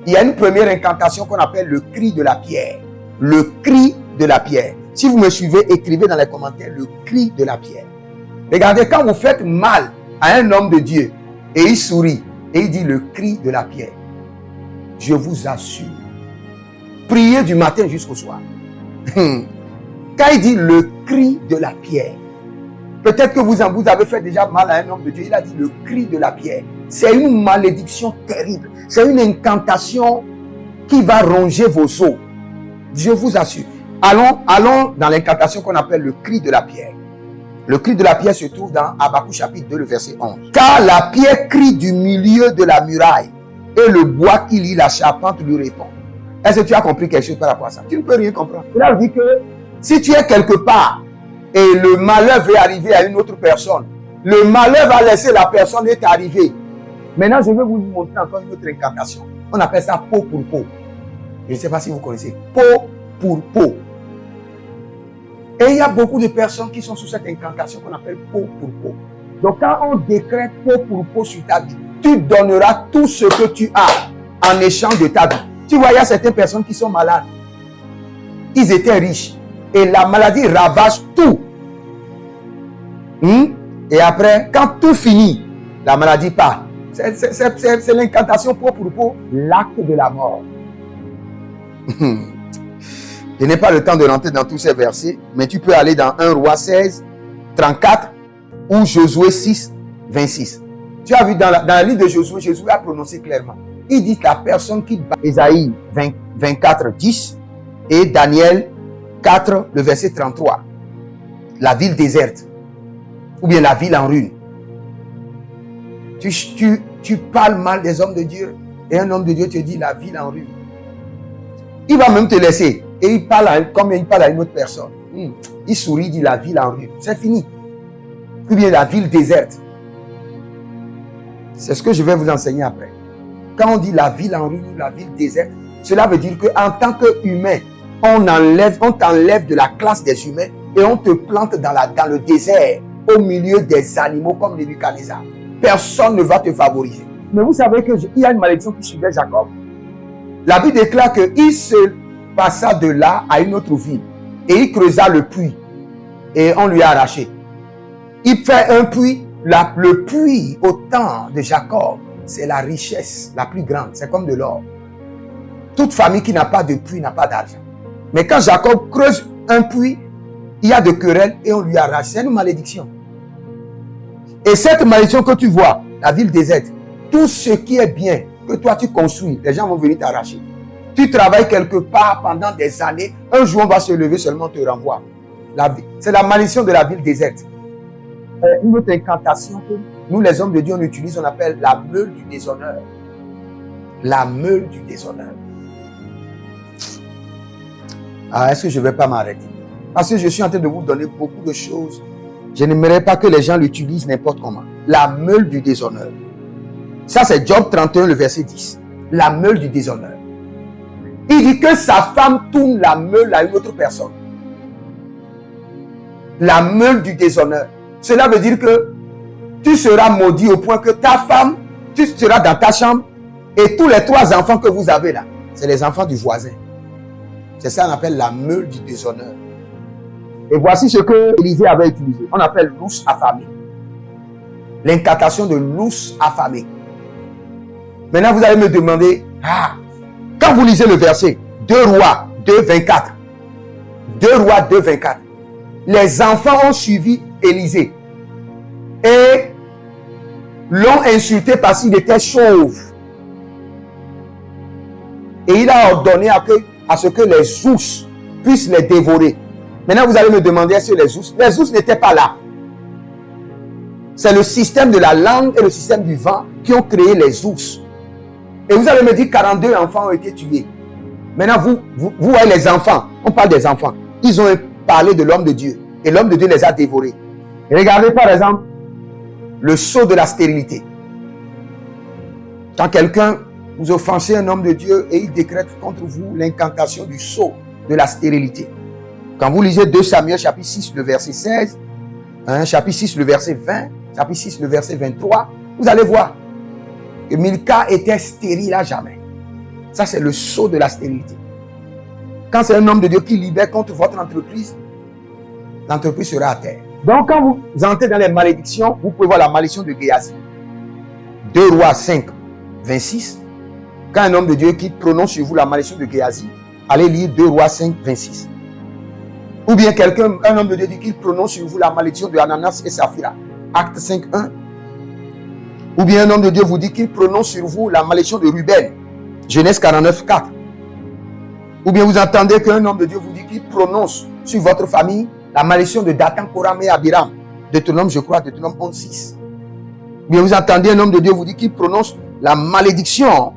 il y a une première incantation qu'on appelle le cri de la pierre. Le cri de la pierre. Si vous me suivez, écrivez dans les commentaires le cri de la pierre. Regardez, quand vous faites mal à un homme de Dieu et il sourit et il dit le cri de la pierre, je vous assure, priez du matin jusqu'au soir. Quand il dit le cri de la pierre, peut-être que vous avez fait déjà mal à un homme de Dieu. Il a dit le cri de la pierre. C'est une malédiction terrible. C'est une incantation qui va ronger vos os. Je vous assure. Allons dans l'incantation qu'on appelle le cri de la pierre. Le cri de la pierre se trouve dans Habakkuk chapitre 2, le verset 11. Car la pierre crie du milieu de la muraille et le bois qui lie la charpente lui répond. Est-ce que tu as compris quelque chose par rapport à ça? Tu ne peux rien comprendre. Cela veut dire que si tu es quelque part et le malheur veut arriver à une autre personne, le malheur va laisser la personne et t'arriver. Maintenant, je vais vous montrer encore une autre incantation. On appelle ça peau pour peau. Je ne sais pas si vous connaissez. Peau pour peau. Et il y a beaucoup de personnes qui sont sous cette incantation qu'on appelle peau pour peau. Donc, quand on décrète peau pour peau sur ta vie, tu donneras tout ce que tu as en échange de ta vie. Tu vois, il y a certaines personnes qui sont malades. Ils étaient riches. Et la maladie ravage tout. Et après, quand tout finit, la maladie part. C'est l'incantation peau pour peau, l'acte de la mort. Je n'ai pas le temps de rentrer dans tous ces versets, mais tu peux aller dans 1 Roi 16, 34 ou Josué 6, 26. Tu as vu dans le livre de Josué, Josué a prononcé clairement. Il dit la personne qui bat Ésaïe 24, 10 et Daniel 4, le verset 33. La ville déserte ou bien la ville en ruine. Tu parles mal des hommes de Dieu et un homme de Dieu te dit la ville en ruine. Il va même te laisser et il parle comme il parle à une autre personne. Il sourit, il dit la ville en ruine. C'est fini. Ou bien la ville déserte. C'est ce que je vais vous enseigner après. Quand on dit la ville en ruine ou la ville déserte, cela veut dire qu'en tant qu'humain, on t'enlève de la classe des humains et on te plante dans le désert, au milieu des animaux comme les Nebuchadnezzar. Personne ne va te favoriser. Mais vous savez qu'il y a une malédiction qui suivait Jacob. La Bible déclare qu'il se passa de là à une autre ville et il creusa le puits et on lui a arraché. Il fait un puits. Le puits au temps de Jacob, c'est la richesse la plus grande. C'est comme de l'or. Toute famille qui n'a pas de puits n'a pas d'argent. Mais quand Jacob creuse un puits, il y a de querelles et on lui arrache. C'est une malédiction. Et cette malédiction que tu vois, la ville déserte, tout ce qui est bien que toi tu construis, les gens vont venir t'arracher. Tu travailles quelque part pendant des années, un jour on va se lever, seulement te renvoie. C'est la malédiction de la ville déserte. Une autre incantation que nous les hommes de Dieu on utilise, on appelle la meule du déshonneur. La meule du déshonneur. Est-ce que je ne vais pas m'arrêter? Parce que je suis en train de vous donner beaucoup de choses. Je n'aimerais pas que les gens l'utilisent n'importe comment. La meule du déshonneur. Ça c'est Job 31, le verset 10. La meule du déshonneur. Il dit que sa femme tourne la meule à une autre personne. La meule du déshonneur. Cela veut dire que tu seras maudit au point que ta femme, tu seras dans ta chambre et tous les 3 enfants que vous avez là, c'est les enfants du voisin. C'est ça qu'on appelle la meule du déshonneur. Et voici ce que Élisée avait utilisé. On appelle l'ours affamé. L'incantation de l'ours affamé. Maintenant, vous allez me demander, quand vous lisez le verset 2 Rois 2, 24, 2 Rois 2, 24, les enfants ont suivi Élisée et l'ont insulté parce qu'il était chauve. Et il a ordonné à ce que les ours puissent les dévorer. Maintenant, vous allez me demander, est-ce que les ours n'étaient pas là? C'est le système de la langue et le système du vent qui ont créé les ours. Et vous allez me dire 42 enfants ont été tués. Maintenant, vous voyez les enfants. On parle des enfants. Ils ont parlé de l'homme de Dieu. Et l'homme de Dieu les a dévorés. Et regardez par exemple le sceau de la stérilité. Quand quelqu'un vous offensez un homme de Dieu et il décrète contre vous l'incantation du sceau de la stérilité. Quand vous lisez 2 Samuel chapitre 6 le verset 16, chapitre 6 le verset 20, chapitre 6 le verset 23, vous allez voir que Milka était stérile à jamais. Ça, c'est le sceau de la stérilité. Quand c'est un homme de Dieu qui libère contre votre entreprise, l'entreprise sera à terre. Donc, quand vous entrez dans les malédictions, vous pouvez voir la malédiction de Géasi. 2 Rois 5, 26. Quand un homme de Dieu qui prononce sur vous la malédiction de Géasi, allez lire 2 Rois 5, 26. Ou bien un homme de Dieu qui prononce sur vous la malédiction de Ananas et Saphira. Acte 5, 1. Ou bien un homme de Dieu vous dit qu'il prononce sur vous la malédiction de Ruben. Genèse 49, 4. Ou bien vous entendez qu'un homme de Dieu vous dit qu'il prononce sur votre famille la malédiction de Dathan, Koram et Abiram. Deutéronome, je crois, Deutéronome 11, 6. Ou bien vous entendez un homme de Dieu vous dit qu'il prononce la malédiction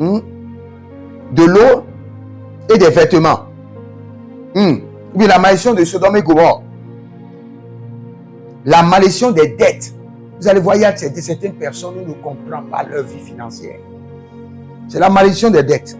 de l'eau et des vêtements. Ou bien la malédiction de Sodome et Gomorrhe. La malédiction des dettes. Vous allez voir, il y a certaines personnes qui ne comprennent pas leur vie financière. C'est la malédiction des dettes.